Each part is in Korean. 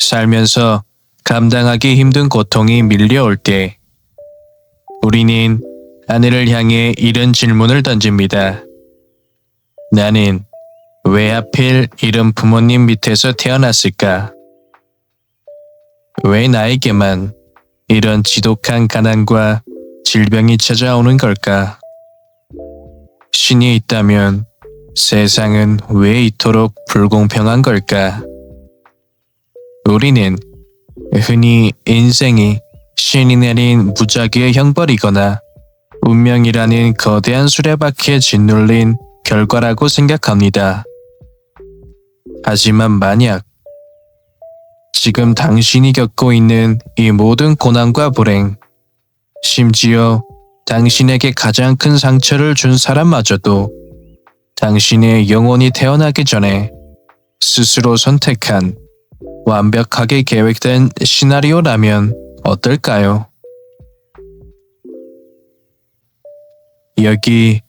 살면서 감당하기 힘든 고통이 밀려올 때 우리는 하늘을 향해 이런 질문을 던집니다. 나는 왜 하필 이런 부모님 밑에서 태어났을까? 왜 나에게만 이런 지독한 가난과 질병이 찾아오는 걸까? 신이 있다면 세상은 왜 이토록 불공평한 걸까? 우리는 흔히 인생이 신이 내린 무작위의 형벌이거나 운명이라는 거대한 수레바퀴에 짓눌린 결과라고 생각합니다. 하지만 만약 지금 당신이 겪고 있는 이 모든 고난과 불행, 심지어 당신에게 가장 큰 상처를 준 사람마저도 당신의 영혼이 태어나기 전에 스스로 선택한 완벽하게 계획된 시나리오라면 어떨까요? 여기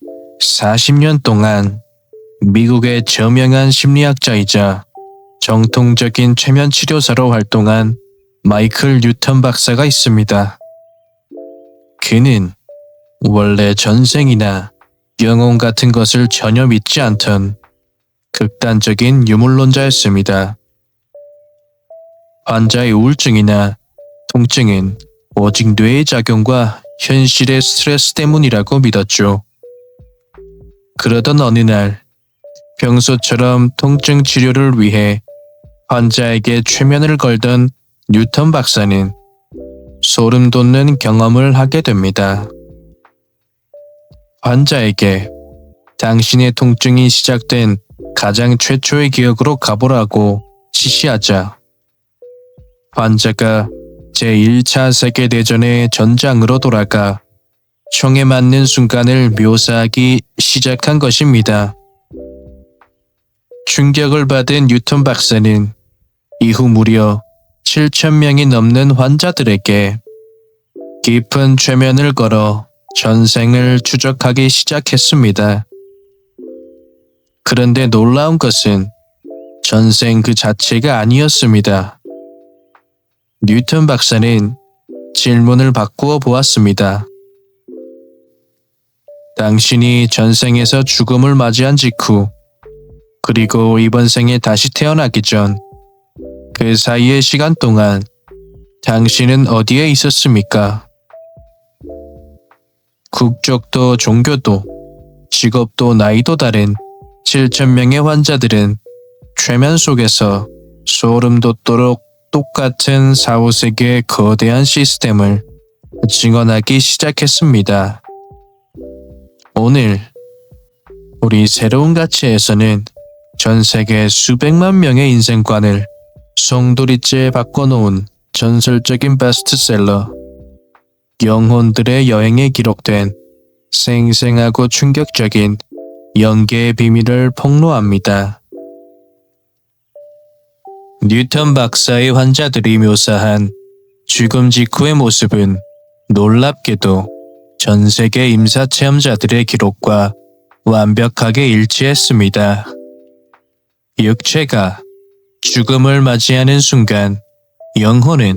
40년 동안 미국의 저명한 심리학자이자 정통적인 최면 치료사로 활동한 마이클 뉴턴 박사가 있습니다. 그는 원래 전생이나 영혼 같은 것을 전혀 믿지 않던 극단적인 유물론자였습니다. 환자의 우울증이나 통증은 오직 뇌의 작용과 현실의 스트레스 때문이라고 믿었죠. 그러던 어느 날 평소처럼 통증 치료를 위해 환자에게 최면을 걸던 뉴턴 박사는 소름 돋는 경험을 하게 됩니다. 환자에게 당신의 통증이 시작된 가장 최초의 기억으로 가보라고 지시하자 환자가 제1차 세계대전의 전장으로 돌아가 총에 맞는 순간을 묘사하기 시작한 것입니다. 충격을 받은 뉴턴 박사는 이후 무려 7,000명이 넘는 환자들에게 깊은 최면을 걸어 전생을 추적하기 시작했습니다. 그런데 놀라운 것은 전생 그 자체가 아니었습니다. 뉴턴 박사는 질문을 바꾸어 보았습니다. 당신이 전생에서 죽음을 맞이한 직후, 그리고 이번 생에 다시 태어나기 전, 그 사이의 시간 동안 당신은 어디에 있었습니까? 국적도 종교도 직업도 나이도 다른 7,000명의 환자들은 최면 속에서 소름 돋도록 똑같은 4, 5세계의 거대한 시스템을 증언하기 시작했습니다. 오늘 우리 새로운 가치에서는 전 세계 수백만 명의 인생관을 송두리째 바꿔놓은 전설적인 베스트셀러 영혼들의 여행에 기록된 생생하고 충격적인 영계의 비밀을 폭로합니다. 뉴턴 박사의 환자들이 묘사한 죽음 직후의 모습은 놀랍게도 전 세계 임사 체험자들의 기록과 완벽하게 일치했습니다. 육체가 죽음을 맞이하는 순간 영혼은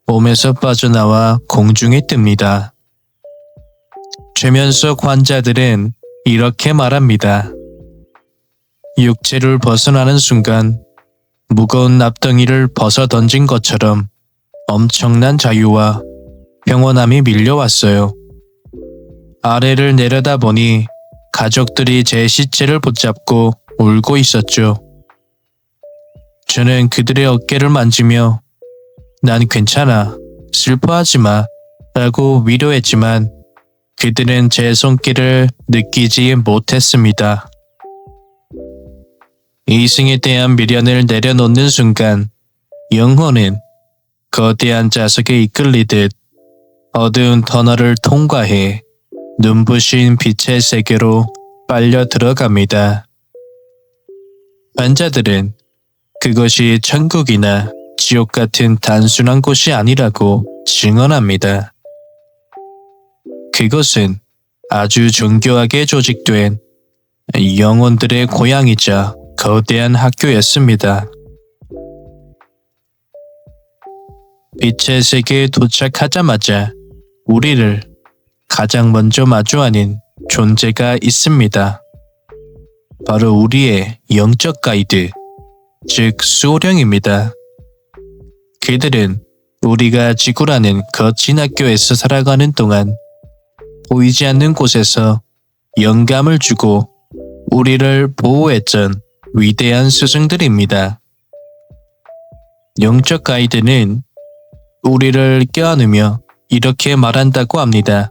몸에서 빠져나와 공중에 뜹니다. 최면 속 환자들은 이렇게 말합니다. 육체를 벗어나는 순간 무거운 납덩이를 벗어 던진 것처럼 엄청난 자유와 평온함이 밀려왔어요. 아래를 내려다보니 가족들이 제 시체를 붙잡고 울고 있었죠. 저는 그들의 어깨를 만지며 난 괜찮아, 슬퍼하지 마 라고 위로했지만 그들은 제 손길을 느끼지 못했습니다. 이승에 대한 미련을 내려놓는 순간 영혼은 거대한 자석에 이끌리듯 어두운 터널을 통과해 눈부신 빛의 세계로 빨려 들어갑니다. 환자들은 그것이 천국이나 지옥 같은 단순한 곳이 아니라고 증언합니다. 그것은 아주 정교하게 조직된 영혼들의 고향이자 거대한 학교였습니다. 빛의 세계에 도착하자마자 우리를 가장 먼저 마주하는 존재가 있습니다. 바로 우리의 영적 가이드, 즉 수호령입니다. 그들은 우리가 지구라는 거친 학교에서 살아가는 동안 보이지 않는 곳에서 영감을 주고 우리를 보호했던 위대한 스승들입니다. 영적 가이드는 우리를 껴안으며 이렇게 말한다고 합니다.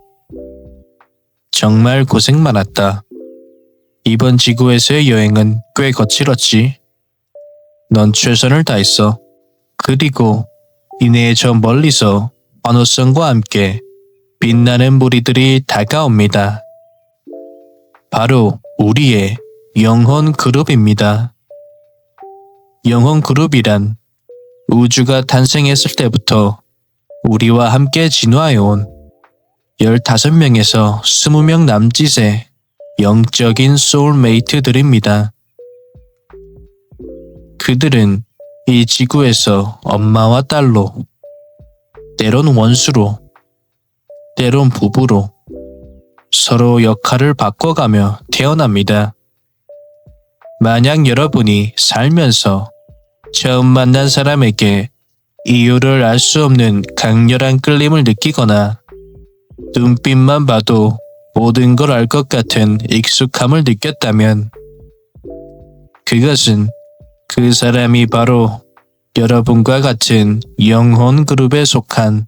정말 고생 많았다. 이번 지구에서의 여행은 꽤 거칠었지. 넌 최선을 다했어. 그리고 이내에 저 멀리서 환호성과 함께 빛나는 무리들이 다가옵니다. 바로 우리의 영혼 그룹입니다. 영혼 그룹이란 우주가 탄생했을 때부터 우리와 함께 진화해온 15명에서 20명 남짓의 영적인 소울메이트들입니다. 그들은 이 지구에서 엄마와 딸로, 때론 원수로, 때론 부부로 서로 역할을 바꿔가며 태어납니다. 만약 여러분이 살면서 처음 만난 사람에게 이유를 알 수 없는 강렬한 끌림을 느끼거나 눈빛만 봐도 모든 걸 알 것 같은 익숙함을 느꼈다면 그것은 그 사람이 바로 여러분과 같은 영혼 그룹에 속한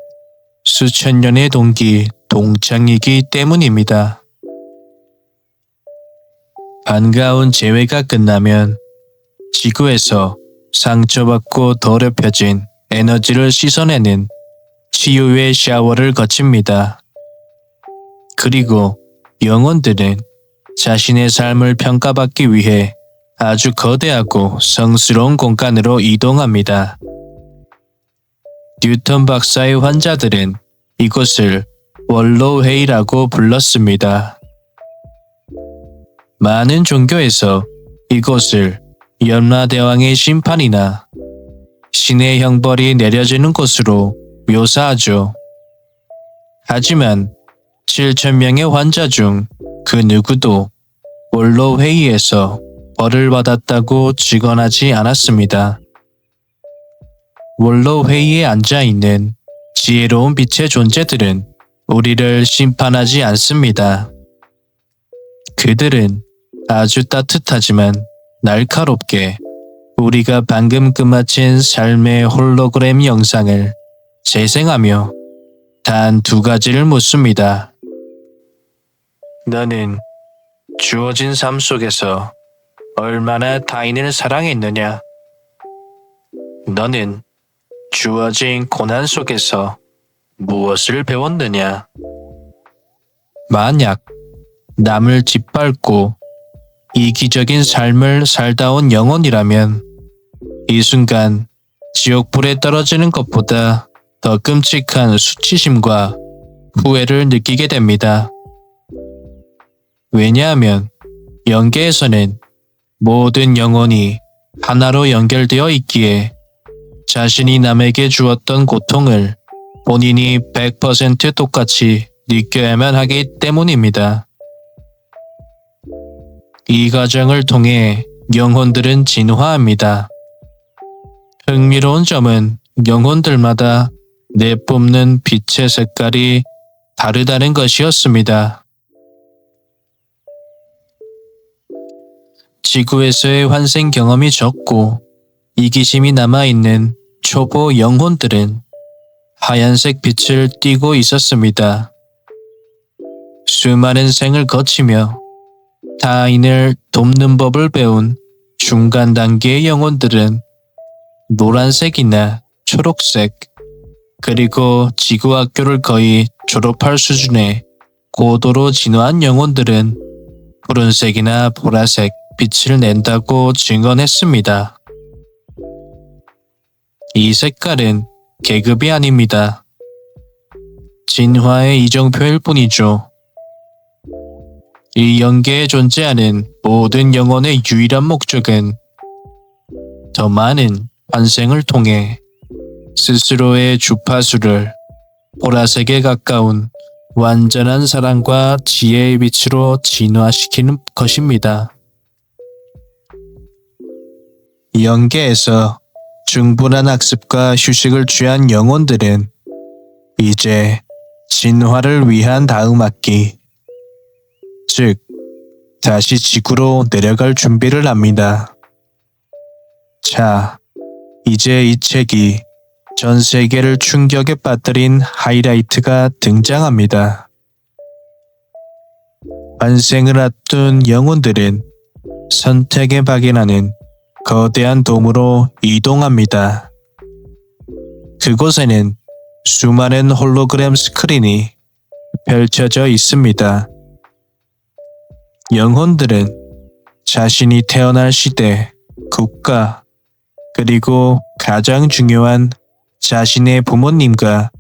수천 년의 동기, 동창이기 때문입니다. 반가운 재회가 끝나면 지구에서 상처받고 더럽혀진 에너지를 씻어내는 치유의 샤워를 거칩니다. 그리고 영혼들은 자신의 삶을 평가받기 위해 아주 거대하고 성스러운 공간으로 이동합니다. 뉴턴 박사의 환자들은 이곳을 원로회의라고 불렀습니다. 많은 종교에서 이곳을 염라대왕의 심판이나 신의 형벌이 내려지는 곳으로 묘사하죠. 하지만 7,000명의 환자 중 그 누구도 원로회의에서 벌을 받았다고 증언하지 않았습니다. 원로회의에 앉아있는 지혜로운 빛의 존재들은 우리를 심판하지 않습니다. 그들은 아주 따뜻하지만 날카롭게 우리가 방금 끝마친 삶의 홀로그램 영상을 재생하며 단 2가지를 묻습니다. 너는 주어진 삶 속에서 얼마나 타인을 사랑했느냐? 너는 주어진 고난 속에서 무엇을 배웠느냐? 만약 남을 짓밟고 이기적인 삶을 살다 온 영혼이라면 이 순간 지옥불에 떨어지는 것보다 더 끔찍한 수치심과 후회를 느끼게 됩니다. 왜냐하면 영계에서는 모든 영혼이 하나로 연결되어 있기에 자신이 남에게 주었던 고통을 본인이 100% 똑같이 느껴야만 하기 때문입니다. 이 과정을 통해 영혼들은 진화합니다. 흥미로운 점은 영혼들마다 내뿜는 빛의 색깔이 다르다는 것이었습니다. 지구에서의 환생 경험이 적고 이기심이 남아있는 초보 영혼들은 하얀색 빛을 띠고 있었습니다. 수많은 생을 거치며 타인을 돕는 법을 배운 중간 단계의 영혼들은 노란색이나 초록색, 그리고 지구학교를 거의 졸업할 수준의 고도로 진화한 영혼들은 푸른색이나 보라색 빛을 낸다고 증언했습니다. 이 색깔은 계급이 아닙니다. 진화의 이정표일 뿐이죠. 이 영계에 존재하는 모든 영혼의 유일한 목적은 더 많은 환생을 통해 스스로의 주파수를 보라색에 가까운 완전한 사랑과 지혜의 빛으로 진화시키는 것입니다. 영계에서 충분한 학습과 휴식을 취한 영혼들은 이제 진화를 위한 다음 학기, 즉 다시 지구로 내려갈 준비를 합니다. 자, 이제 이 책이 전 세계를 충격에 빠뜨린 하이라이트가 등장합니다. 환생을 앞둔 영혼들은 선택의 박이라는 거대한 돔으로 이동합니다. 그곳에는 수많은 홀로그램 스크린이 펼쳐져 있습니다. 영혼들은 자신이 태어날 시대, 국가, 그리고 가장 중요한 자신의 부모님과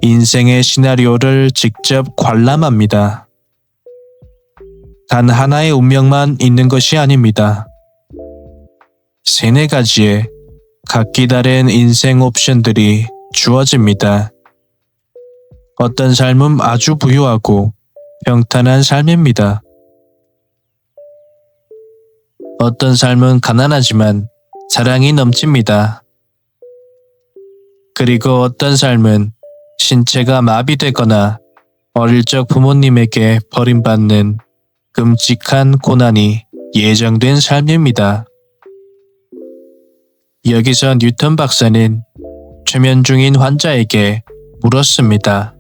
인생의 시나리오를 직접 관람합니다. 단 하나의 운명만 있는 것이 아닙니다. 3-4가지의 각기 다른 인생 옵션들이 주어집니다. 어떤 삶은 아주 부유하고 평탄한 삶입니다. 어떤 삶은 가난하지만 사랑이 넘칩니다. 그리고 어떤 삶은 신체가 마비되거나 어릴 적 부모님에게 버림받는 끔찍한 고난이 예정된 삶입니다. 여기서 뉴턴 박사는 최면 중인 환자에게 물었습니다.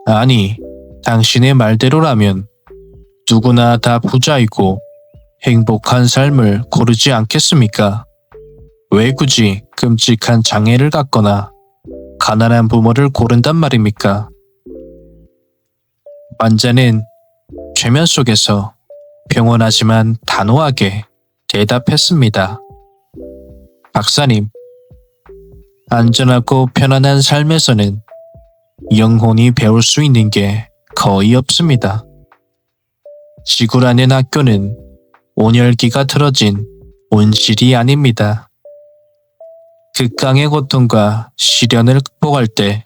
아니, 당신의 말대로라면 누구나 다 부자이고 행복한 삶을 고르지 않겠습니까? 왜 굳이 끔찍한 장애를 갖거나 가난한 부모를 고른단 말입니까? 환자는 최면 속에서 평온하지만 단호하게 대답했습니다. 박사님, 안전하고 편안한 삶에서는 영혼이 배울 수 있는 게 거의 없습니다. 지구라는 학교는 온열기가 틀어진 온실이 아닙니다. 극강의 고통과 시련을 극복할 때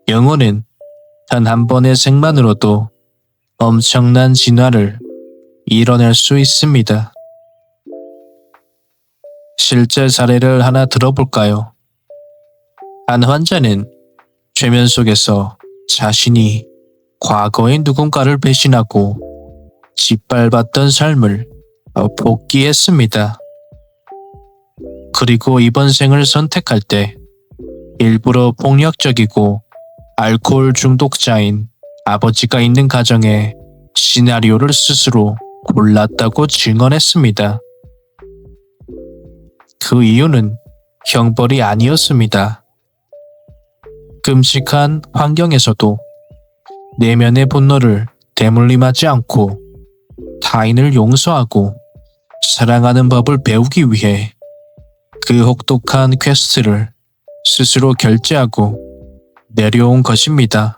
영혼은 단 한 번의 생만으로도 엄청난 진화를 이뤄낼 수 있습니다. 실제 사례를 하나 들어볼까요? 한 환자는 최면 속에서 자신이 과거의 누군가를 배신하고 짓밟았던 삶을 복귀했습니다. 그리고 이번 생을 선택할 때 일부러 폭력적이고 알코올 중독자인 아버지가 있는 가정에 시나리오를 스스로 골랐다고 증언했습니다. 그 이유는 형벌이 아니었습니다. 끔찍한 환경에서도 내면의 분노를 대물림하지 않고 타인을 용서하고 사랑하는 법을 배우기 위해 그 혹독한 퀘스트를 스스로 결제하고 내려온 것입니다.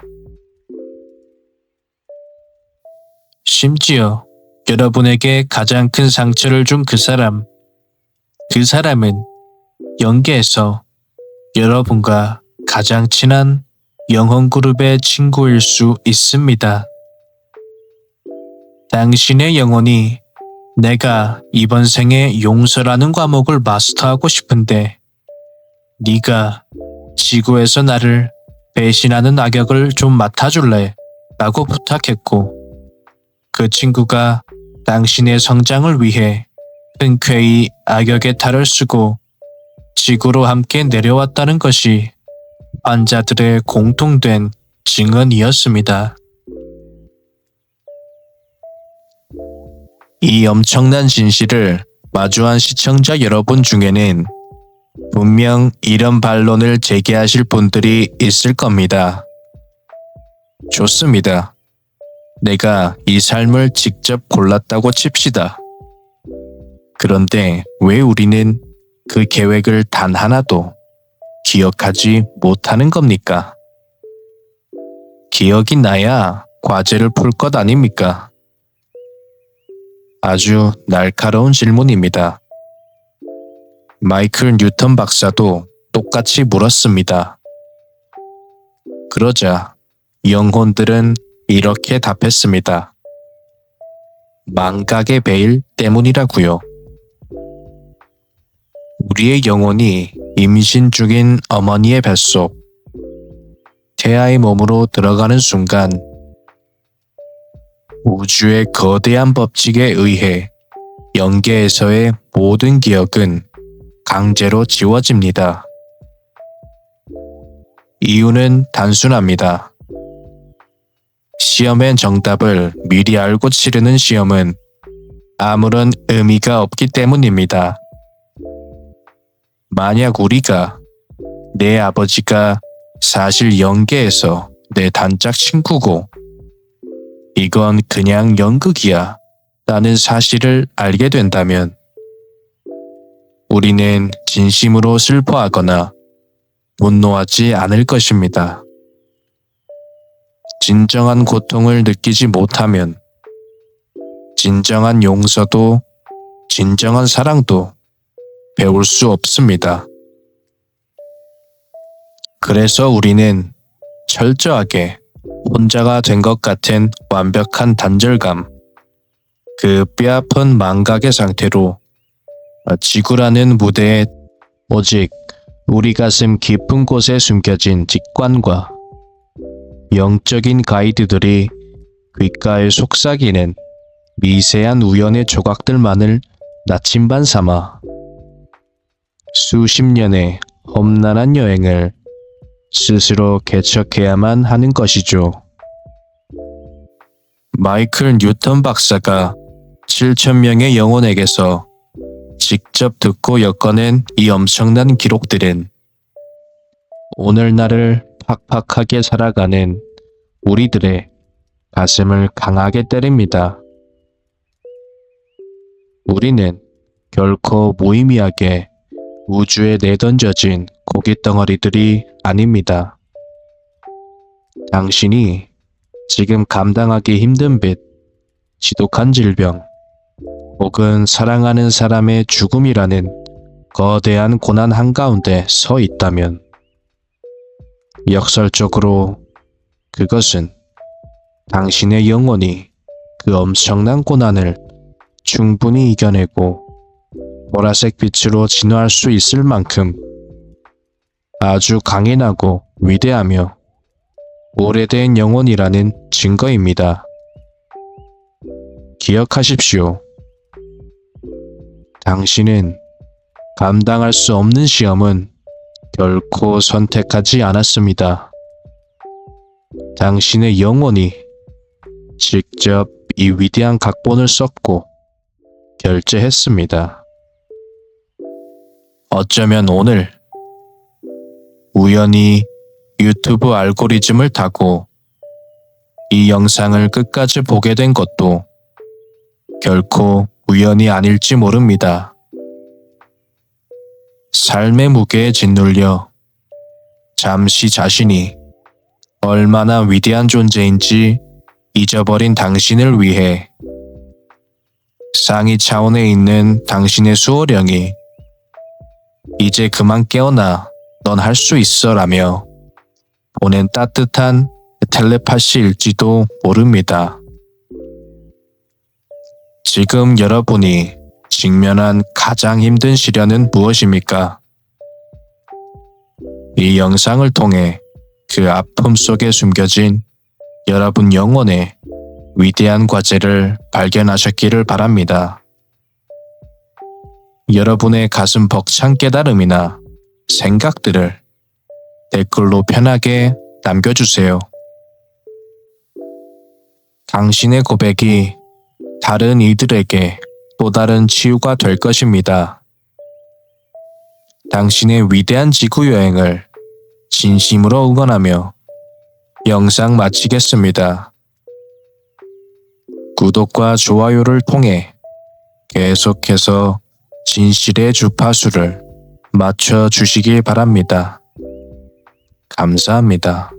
심지어 여러분에게 가장 큰 상처를 준 그 사람은 영계에서 여러분과 가장 친한 영혼 그룹의 친구일 수 있습니다. 당신의 영혼이 내가 이번 생에 용서라는 과목을 마스터하고 싶은데 네가 지구에서 나를 배신하는 악역을 좀 맡아줄래? 라고 부탁했고 그 친구가 당신의 성장을 위해 흔쾌히 악역의 탈을 쓰고 지구로 함께 내려왔다는 것이 환자들의 공통된 증언이었습니다. 이 엄청난 진실을 마주한 시청자 여러분 중에는 분명 이런 반론을 제기하실 분들이 있을 겁니다. 좋습니다. 내가 이 삶을 직접 골랐다고 칩시다. 그런데 왜 우리는 그 계획을 단 하나도 기억하지 못하는 겁니까? 기억이 나야 과제를 풀 것 아닙니까? 아주 날카로운 질문입니다. 마이클 뉴턴 박사도 똑같이 물었습니다. 그러자 영혼들은 이렇게 답했습니다. 망각의 베일 때문이라고요. 우리의 영혼이 임신 중인 어머니의 뱃속, 태아의 몸으로 들어가는 순간 우주의 거대한 법칙에 의해 영계에서의 모든 기억은 강제로 지워집니다. 이유는 단순합니다. 시험의 정답을 미리 알고 치르는 시험은 아무런 의미가 없기 때문입니다. 만약 우리가 내 아버지가 사실 영계에서 내 단짝 친구고 이건 그냥 연극이야 라는 사실을 알게 된다면 우리는 진심으로 슬퍼하거나 분노하지 않을 것입니다. 진정한 고통을 느끼지 못하면 진정한 용서도 진정한 사랑도 배울 수 없습니다. 그래서 우리는 철저하게 혼자가 된 것 같은 완벽한 단절감, 그 뼈아픈 망각의 상태로 지구라는 무대에 오직 우리 가슴 깊은 곳에 숨겨진 직관과 영적인 가이드들이 귓가에 속삭이는 미세한 우연의 조각들만을 나침반 삼아 수십 년의 험난한 여행을 스스로 개척해야만 하는 것이죠. 마이클 뉴턴 박사가 7,000명의 영혼에게서 직접 듣고 엮어낸 이 엄청난 기록들은 오늘날을 팍팍하게 살아가는 우리들의 가슴을 강하게 때립니다. 우리는 결코 무의미하게 우주에 내던져진 고깃덩어리들이 아닙니다. 당신이 지금 감당하기 힘든 빚, 지독한 질병, 혹은 사랑하는 사람의 죽음이라는 거대한 고난 한가운데 서 있다면 역설적으로 그것은 당신의 영혼이 그 엄청난 고난을 충분히 이겨내고 보라색 빛으로 진화할 수 있을 만큼 아주 강인하고 위대하며 오래된 영혼이라는 증거입니다. 기억하십시오. 당신은 감당할 수 없는 시험은 결코 선택하지 않았습니다. 당신의 영혼이 직접 이 위대한 각본을 썼고 결제했습니다. 어쩌면 오늘 우연히 유튜브 알고리즘을 타고 이 영상을 끝까지 보게 된 것도 결코 우연이 아닐지 모릅니다. 삶의 무게에 짓눌려 잠시 자신이 얼마나 위대한 존재인지 잊어버린 당신을 위해 상위 차원에 있는 당신의 수호령이 이제 그만 깨어나, 넌 할 수 있어 라며 보낸 따뜻한 텔레파시일지도 모릅니다. 지금 여러분이 직면한 가장 힘든 시련은 무엇입니까? 이 영상을 통해 그 아픔 속에 숨겨진 여러분 영혼의 위대한 과제를 발견하셨기를 바랍니다. 여러분의 가슴 벅찬 깨달음이나 생각들을 댓글로 편하게 남겨주세요. 당신의 고백이 다른 이들에게 또 다른 치유가 될 것입니다. 당신의 위대한 지구 여행을 진심으로 응원하며 영상 마치겠습니다. 구독과 좋아요를 통해 계속해서 진실의 주파수를 맞춰주시길 바랍니다. 감사합니다.